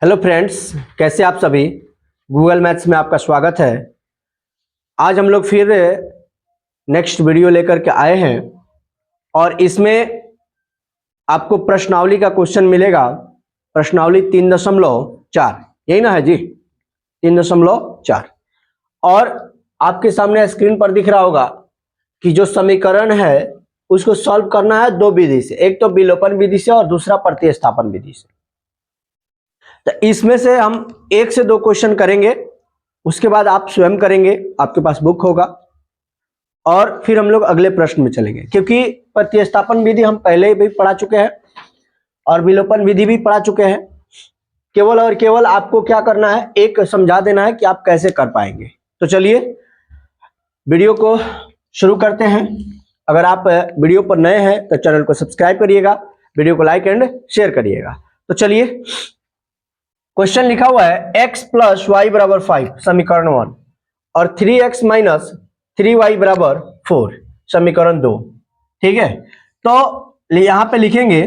Hello friends, कैसे आप सभी। गूगल मैथ्स में आपका स्वागत है। आज हम लोग फिर नेक्स्ट वीडियो लेकर के आए हैं और इसमें आपको प्रश्नावली का क्वेश्चन मिलेगा। प्रश्नावली 3.4, यही ना है जी, 3.4। और आपके सामने स्क्रीन पर दिख रहा होगा कि जो समीकरण है उसको सॉल्व करना है दो विधि से, एक तो विलोपन विधि से और दूसरा प्रतिस्थापन विधि से। तो इसमें से हम एक से दो क्वेश्चन करेंगे, उसके बाद आप स्वयं करेंगे, आपके पास बुक होगा और फिर हम लोग अगले प्रश्न में चलेंगे। क्योंकि प्रतिस्थापन विधि हम पहले भी पढ़ा चुके हैं और विलोपन विधि भी पढ़ा चुके हैं। केवल और केवल आपको क्या करना है, एक समझा देना है कि आप कैसे कर पाएंगे। तो चलिए वीडियो को शुरू करते हैं। अगर आप वीडियो पर नए हैं तो चैनल को सब्सक्राइब करिएगा, वीडियो को लाइक एंड शेयर करिएगा। तो चलिए, क्वेश्चन लिखा हुआ है x प्लस वाई बराबर 5 समीकरण 1 और 3x माइनस 3y बराबर 4 समीकरण 2। ठीक है, तो यहां पे लिखेंगे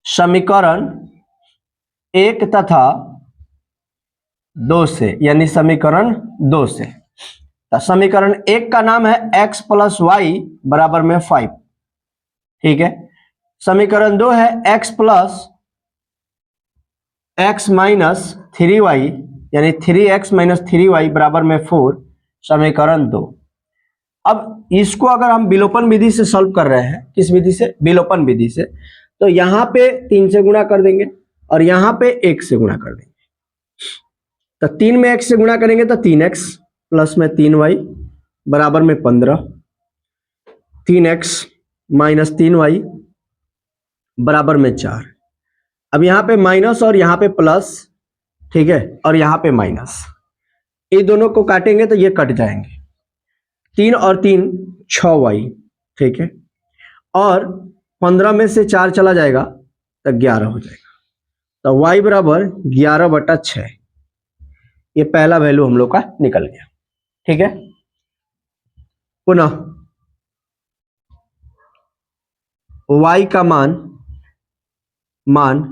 समीकरण 1 तथा 2 से, यानी समीकरण 2 से। तो समीकरण 1 का नाम है x प्लस वाई बराबर में 5। ठीक है, समीकरण 2 है x plus x minus 3y यानी 3x माइनस 3y बराबर में 4 समीकरण 2। अब इसको अगर हम विलोपन विधि से सॉल्व कर रहे हैं, किस विधि से? विलोपन विधि से। तो यहां पे 3 से गुणा कर देंगे और यहां पे 1 से गुणा कर देंगे। तो 3 में 1 से गुणा करेंगे तो 3x प्लस में 3y बराबर में 15, 3x माइनस 3y बराबर में 4। अब यहां पे माइनस और यहां पे प्लस, ठीक है, और यहां पे माइनस, ये दोनों को काटेंगे तो ये कट जाएंगे। 3 और 3 6y, ठीक है, और 15 में से 4 चला जाएगा तो 11 हो जाएगा। तो y बराबर 11/6, ये पहला वैल्यू हम लोग का निकल गया। ठीक है, पुनः y का मान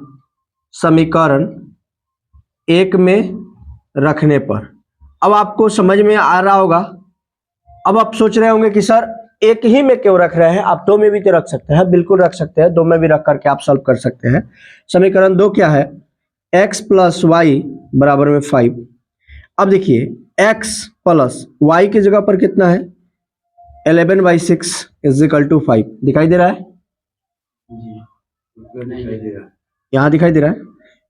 समीकरण 1 में रखने पर, अब आपको समझ में आ रहा होगा। अब आप सोच रहे होंगे कि सर एक ही में क्यों रख रहे हैं, आप दो में भी तो रख सकते हैं। बिल्कुल रख सकते हैं, दो में भी रख करके आप सॉल्व कर सकते हैं। समीकरण 2 क्या है? x प्लस वाई बराबर में 5। अब देखिए x प्लस वाई की जगह पर कितना है? 11/6 इज इक्वल टू 5। दिखाई दे रहा है? यहां दिखाई दे रहा है।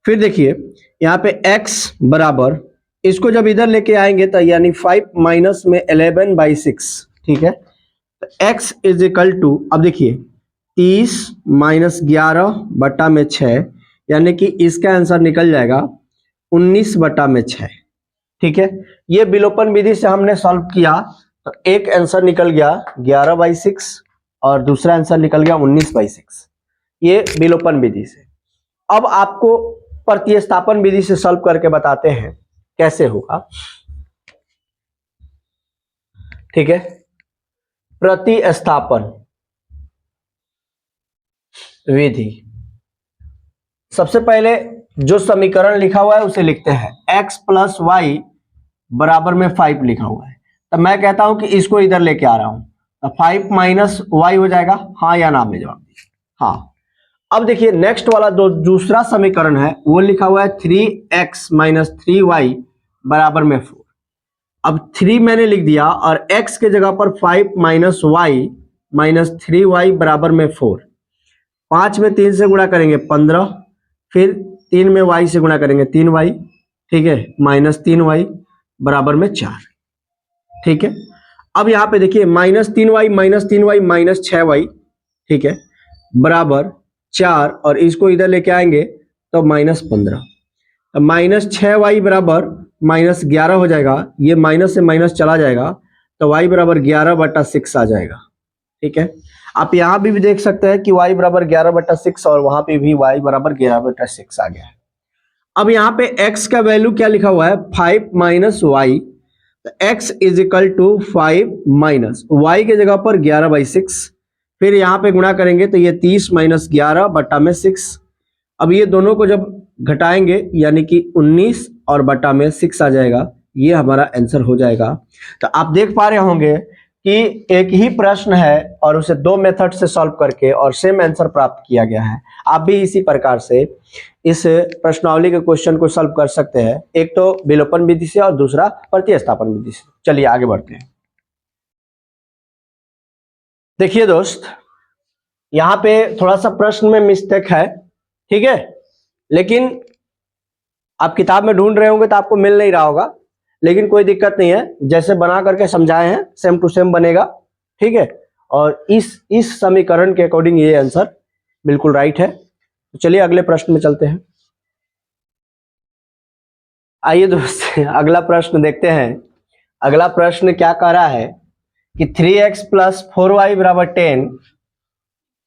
फिर देखिए यहाँ पे x बराबर, इसको जब इधर लेके आएंगे तो यानी 5 माइनस में 11/6, ठीक है, तो x इज इक्वल टू, अब देखिए 30 माइनस 11/6, यानी कि इसका आंसर निकल जाएगा 19/6। ठीक है, ये विलोपन विधि से हमने सॉल्व किया तो एक आंसर निकल गया 11/6 और दूसरा आंसर निकल गया 19/6, ये विलोपन विधि से। अब आपको प्रतिस्थापन विधि से सॉल्व करके बताते हैं कैसे होगा। ठीक है, प्रतिस्थापन विधि, सबसे पहले जो समीकरण लिखा हुआ है उसे लिखते हैं। x प्लस वाई बराबर में 5 लिखा हुआ है, तो मैं कहता हूं कि इसको इधर लेके आ रहा हूं, तो 5 माइनस वाई हो जाएगा। हाँ या ना में जवाब दीजिए। हाँ। अब देखिए नेक्स्ट वाला दूसरा समीकरण है, वो लिखा हुआ है 3x माइनस 3y बराबर में 4। अब 3 मैंने लिख दिया और x के जगह पर 5 माइनस वाई माइनस 3y बराबर में 4। 5 में 3 से गुणा करेंगे 15, फिर 3 में y से गुणा करेंगे 3y, ठीक है, माइनस 3y बराबर में 4। ठीक है, अब यहाँ पे देखिए minus 3y minus 3y minus 6y, ठीक है, बराबर 4, और इसको इधर लेके आएंगे तो माइनस 15। तो माइनस 6y बराबर माइनस 11 हो जाएगा, ये माइनस से माइनस चला जाएगा तो y बराबर 11/6 आ जाएगा। ठीक है, आप यहाँ भी देख सकते हैं कि y बराबर 11/6 और वहां पे भी y बराबर 11/6 आ गया है। अब यहाँ पे x का वैल्यू क्या लिखा हुआ है? 5 माइनस वाई, तो x is equal to 5 minus y के जगह पर 11/6, फिर यहाँ पे गुणा करेंगे तो ये 30 माइनस 11/6, अब ये दोनों को जब घटाएंगे यानी कि 19 और बटा में 6 आ जाएगा, ये हमारा आंसर हो जाएगा। तो आप देख पा रहे होंगे कि एक ही प्रश्न है और उसे दो मेथड से सॉल्व करके और सेम आंसर प्राप्त किया गया है। आप भी इसी प्रकार से इस प्रश्नावली के क्वेश्चन को सॉल्व कर सकते हैं, एक तो विलोपन विधि से और दूसरा प्रतिस्थापन विधि से। चलिए आगे बढ़ते हैं। देखिए दोस्त, यहां पे थोड़ा सा प्रश्न में मिस्टेक है, ठीक है, लेकिन आप किताब में ढूंढ रहे होंगे तो आपको मिल नहीं रहा होगा, लेकिन कोई दिक्कत नहीं है, जैसे बना करके समझाए हैं सेम टू सेम बनेगा, ठीक है। और इस समीकरण के अकॉर्डिंग ये आंसर बिल्कुल राइट है। तो चलिए अगले प्रश्न में चलते हैं। आइए दोस्त अगला प्रश्न देखते हैं। अगला प्रश्न क्या कह रहा है कि 3x प्लस 4y बराबर 10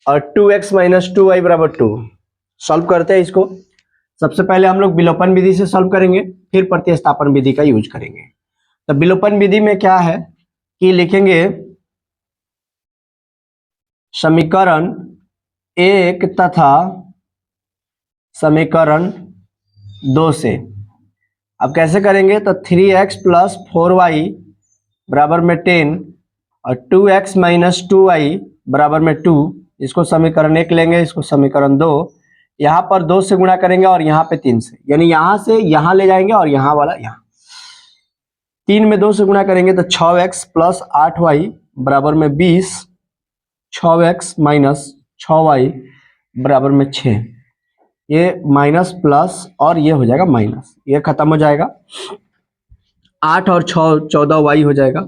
और 2x माइनस 2y बराबर 2। सॉल्व करते हैं इसको। सबसे पहले हम लोग विलोपन विधि से सॉल्व करेंगे, फिर प्रतिस्थापन विधि का यूज करेंगे। तो विलोपन विधि में क्या है कि लिखेंगे समीकरण 1 तथा समीकरण 2 से। अब कैसे करेंगे, तो 3x प्लस 4y बराबर में 10 और 2x माइनस 2y बराबर में 2, इसको समीकरण 1 लेंगे, इसको समीकरण 2, यहां पर 2 से गुणा करेंगे और यहाँ पे 3 से, यानी यहां से यहां ले जाएंगे और यहां वाला यहां। 3 में 2 से गुणा करेंगे तो 6x प्लस 8y बराबर में 20, 6x माइनस 6y बराबर में 6। ये माइनस प्लस और ये हो जाएगा माइनस, ये खत्म हो जाएगा। 8 और 6 14y हो जाएगा,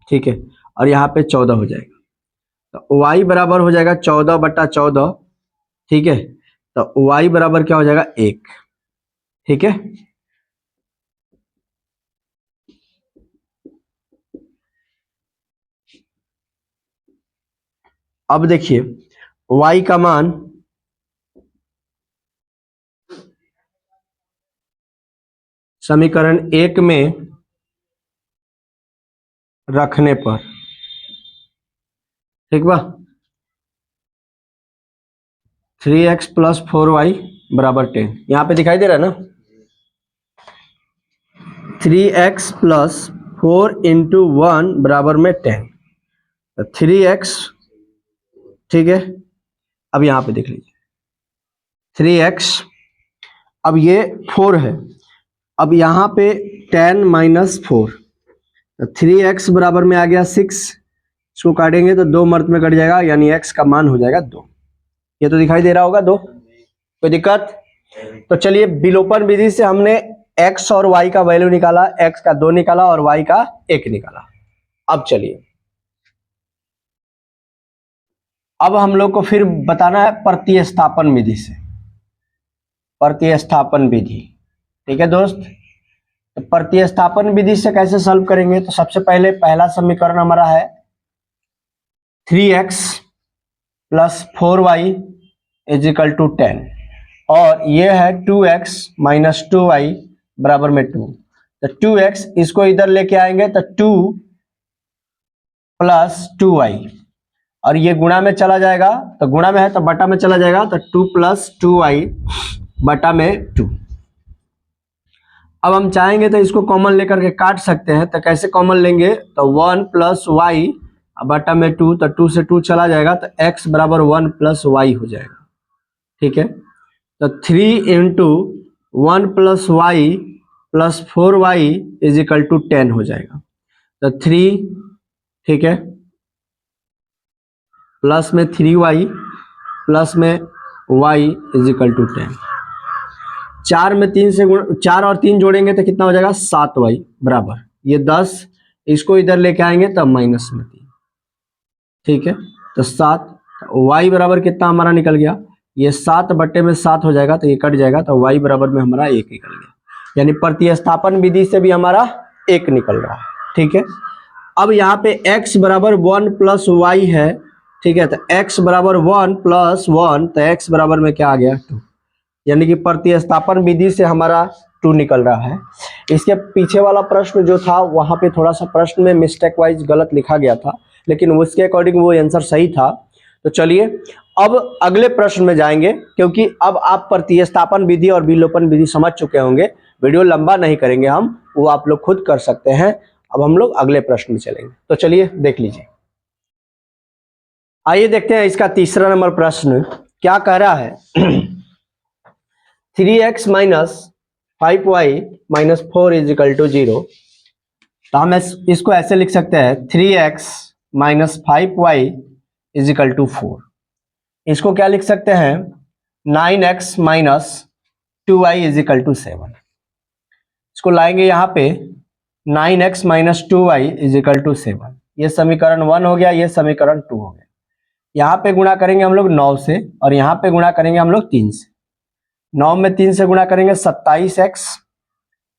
ठीक है, और यहाँ पे 14 हो जाएगा। तो y बराबर हो जाएगा 14 बटा 14, ठीक है। तो y बराबर क्या हो जाएगा 1, ठीक है। अब देखिए y का मान समीकरण 1 में रखने पर, ठीक बा, 3x प्लस 4y बराबर 10, यहां पे दिखाई दे रहा है ना, 3x प्लस 4 इंटू 1 बराबर में 10, तो 3x, ठीक है। अब यहां पे देख लीजिए 3x, अब ये 4 है, अब यहां पे 10 माइनस 4, तो 3x बराबर में आ गया 6, इसको काटेंगे तो 2 मर्द में कट जाएगा, यानी x का मान हो जाएगा 2। ये तो दिखाई दे रहा होगा 2, कोई दिक्कत? तो चलिए विलोपन विधि से हमने x और y का वैल्यू निकाला, x का 2 निकाला और y का 1 निकाला। अब चलिए अब हम लोग को फिर बताना है प्रतिस्थापन विधि से, प्रतिस्थापन विधि, ठीक है दोस्त। तो प्रतिस्थापन विधि से कैसे सॉल्व करेंगे, तो सबसे पहले पहला समीकरण हमारा है 3x plus 4y is equal to 10 और ये है 2x माइनस 2y बराबर में 2। तो 2x इसको इधर लेके आएंगे तो 2 प्लस 2y और ये गुणा में चला जाएगा, तो गुणा में है तो बटा में चला जाएगा, तो 2 प्लस 2y बटा में 2। अब हम चाहेंगे तो इसको कॉमन लेकर के काट सकते हैं, तो कैसे कॉमन लेंगे, तो 1 प्लस वाई बटा में 2, तो 2 से 2 चला जाएगा, तो x बराबर 1 प्लस वाई हो जाएगा, ठीक है। तो 3 into 1 plus y plus 4y is equal to 10 हो जाएगा। तो 3, ठीक है, प्लस में 3y प्लस में y इज इक्वल टू 10। 4 में 3 से 4 और 3 जोड़ेंगे तो कितना हो जाएगा 7y बराबर, ये 10, इसको इधर लेके आएंगे तब माइनस में 3, ठीक है। तो 7, y बराबर कितना हमारा निकल गया, ये 7 बटे में 7 हो जाएगा, तो ये कट जाएगा, तो y बराबर में हमारा 1 निकल गया, यानी प्रतिस्थापन विधि से भी हमारा 1 निकल रहा है, ठीक है। अब यहाँ पे x बराबर 1 प्लस वाई है, ठीक है, तो x बराबर 1 प्लस 1, तो x बराबर में क्या आ गया 2, यानी कि प्रतिस्थापन विधि से हमारा 2 निकल रहा है। इसके पीछे वाला प्रश्न जो था वहां पे थोड़ा सा प्रश्न में मिस्टेक वाइज गलत लिखा गया था, लेकिन उसके अकॉर्डिंग वो आंसर सही था। तो चलिए अब अगले प्रश्न में जाएंगे, क्योंकि अब आप प्रतिस्थापन विधि और विलोपन विधि समझ चुके होंगे। वीडियो लंबा नहीं करेंगे हम, वो आप लोग खुद कर सकते हैं। अब हम लोग अगले प्रश्न में चलेंगे, तो चलिए देख लीजिए। आइए देखते हैं इसका तीसरा नंबर प्रश्न क्या कह रहा है। 3x minus 5y minus 4 is equal to 0। तो हम इसको ऐसे लिख सकते हैं 3x minus 5y is equal to 4। इसको क्या लिख सकते हैं 9x minus 2y is equal to 7। इसको लाएंगे यहाँ पे 9x minus 2y is equal to 7। ये समीकरण 1 हो गया, ये समीकरण 2 हो गया। यहाँ पे गुणा करेंगे हम लोग 9 से और यहाँ पे गुणा करेंगे हम लोग 3 से। 9 में 3 से गुणा करेंगे 27x,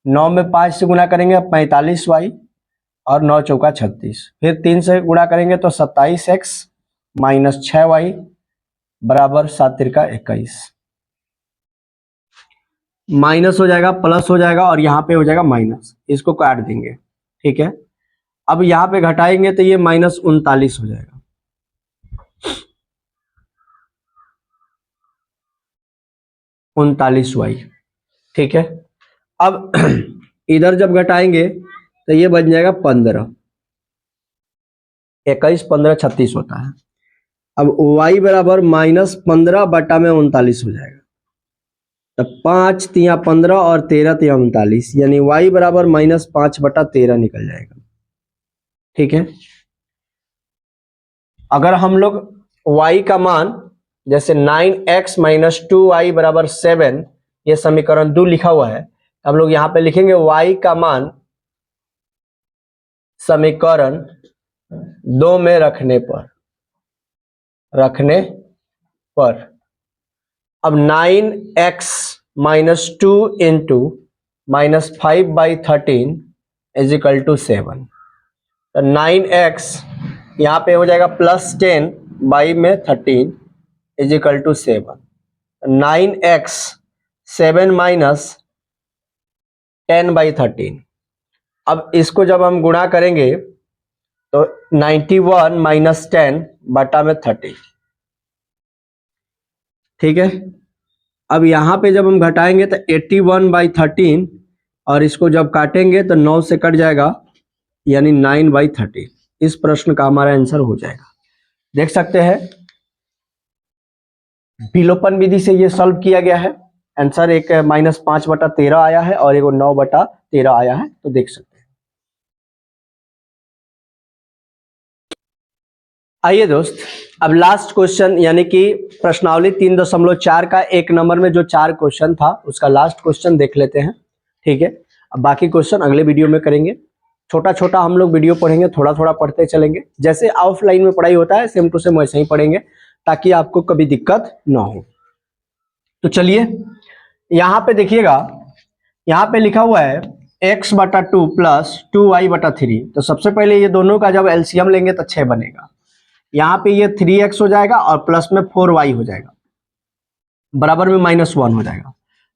9 में 5 से गुणा करेंगे 45y और 9 चौका 36। फिर 3 से गुणा करेंगे तो 27x माइनस 6y बराबर 7 तिरका 21। माइनस हो जाएगा, प्लस हो जाएगा और यहाँ पे हो जाएगा माइनस, इसको काट देंगे। ठीक है, अब यहाँ पे घटाएंगे तो ये माइनस 39 हो जाएगा। 39y। ठीक है, अब इधर जब घटाएंगे तो ये बन जाएगा 15। 21 15 36 होता है। अब y बराबर माइनस 15 बटा में 39 हो जाएगा। तो 5 तिया 15 और 13 तिया 39, यानी y बराबर माइनस 5 बटा 13 निकल जाएगा। ठीक है, अगर हम लोग y का मान जैसे 9x माइनस 2y बराबर 7, ये समीकरण 2 लिखा हुआ है, हम लोग यहाँ पे लिखेंगे y का मान समीकरण 2 में रखने पर अब 9x minus 2 into minus 5/13 is equal to 7। तो 9x यहाँ पे हो जाएगा प्लस 10 बाई में 13 is equal to 7। 9x 7 minus 10/13। अब इसको जब हम गुणा करेंगे तो 91 माइनस 10 बटा में 30। ठीक है, अब यहाँ पे जब हम घटाएंगे तो 81/13 और इसको जब काटेंगे तो 9 से कट जाएगा, यानी 9/30। इस प्रश्न का हमारा आंसर हो जाएगा। देख सकते हैं विलोपन विधि से ये सॉल्व किया गया है। आंसर एक माइनस 5 बटा 13 आया है और एक 9 बटा 13 आया है, तो देख सकते हैं। आइए दोस्त, अब लास्ट क्वेश्चन यानी कि प्रश्नावली 3.4 का एक नंबर में जो 4 क्वेश्चन था उसका लास्ट क्वेश्चन देख लेते हैं। ठीक है, अब बाकी क्वेश्चन अगले वीडियो में करेंगे। छोटा छोटा हम लोग वीडियो पढ़ेंगे, थोड़ा थोड़ा पढ़ते चलेंगे। जैसे ऑफलाइन में पढ़ाई होता है सेम टू सेम वैसे ही पढ़ेंगे, ताकि आपको कभी दिक्कत ना हो। तो चलिए यहाँ पे देखिएगा, यहाँ पे लिखा हुआ है x बटा 2 प्लस 2y बटा 3। तो सबसे पहले ये दोनों का जब एलसीएम लेंगे तो 6 बनेगा। यहाँ पे ये 3x हो जाएगा और प्लस में 4y हो जाएगा, बराबर में -1 हो जाएगा।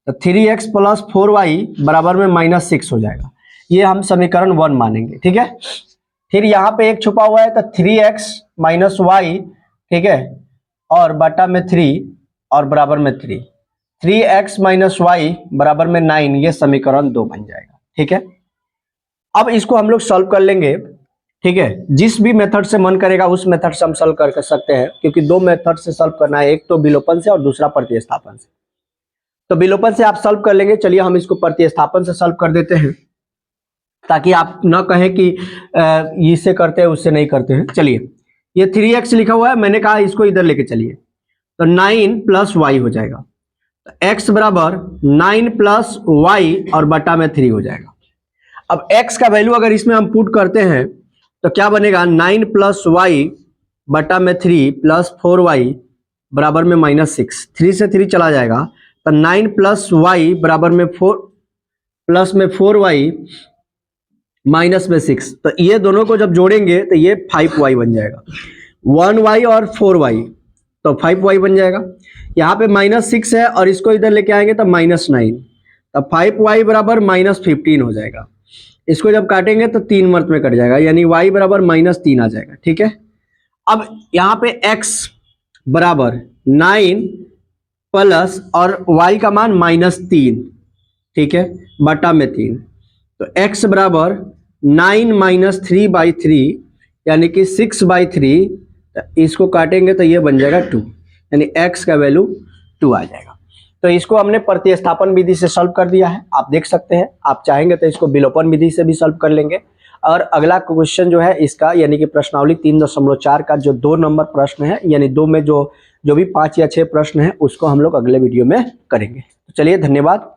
तो 3x प्लस 4y बराबर में -6 हो जाएगा। ये हम समीकरण 1 मानेंगे। ठीक है, फिर यहाँ पे एक छुपा हुआ है तो 3x माइनस वाई, ठीक है, और बटा में 3 और बराबर में 3। 3x माइनस वाई बराबर में 9, ये समीकरण 2 बन जाएगा। ठीक है, अब इसको हम लोग सॉल्व कर लेंगे। ठीक है, जिस भी मेथड से मन करेगा उस मेथड से हम सॉल्व कर सकते हैं, क्योंकि 2 मेथड से सॉल्व करना है, एक तो विलोपन से और दूसरा प्रतिस्थापन से। तो विलोपन से आप सॉल्व कर लेंगे। चलिए हम इसको प्रतिस्थापन से सॉल्व कर देते हैं, ताकि आप न कहें कि इससे करते हैं उससे नहीं करते हैं। चलिए, ये 3x लिखा हुआ है, मैंने कहा इसको इधर लेके चलिए, तो 9 प्लस वाई हो जाएगा। तो x बराबर 9 प्लस वाई और बटा में 3 हो जाएगा। अब x का वैल्यू अगर इसमें हम पुट करते हैं तो क्या बनेगा, 9 प्लस वाई बटा में 3 प्लस 4y बराबर में -6। 3 से 3 चला जाएगा, तो 9 प्लस वाई बराबर में 4 प्लस में 4y माइनस में 6। तो ये दोनों को जब जोड़ेंगे तो ये 5y बन जाएगा। 1y और 4y, तो 5y बन जाएगा। यहाँ पे -6 है और इसको इधर लेके आएंगे तो -9, तो 5y बराबर -15 हो जाएगा। इसको जब काटेंगे तो 3 में कट जाएगा, यानी y बराबर -3 आ जाएगा। ठीक है, अब यहाँ पे x बराबर 9 प्लस और y का मान -3, ठीक है, बटा में 3। तो x बराबर 9 माइनस 3/3 यानी कि 6/3। इसको काटेंगे तो ये बन जाएगा 2, यानी x का वैल्यू 2 आ जाएगा। तो इसको हमने प्रतिस्थापन विधि से सॉल्व कर दिया है, आप देख सकते हैं। आप चाहेंगे तो इसको विलोपन विधि से भी सॉल्व कर लेंगे। और अगला क्वेश्चन जो है इसका यानी कि प्रश्नावली 3.4 का जो 2 नंबर प्रश्न है, यानी 2 में जो भी 5 या 6 प्रश्न है उसको हम लोग अगले वीडियो में करेंगे। तो चलिए, धन्यवाद।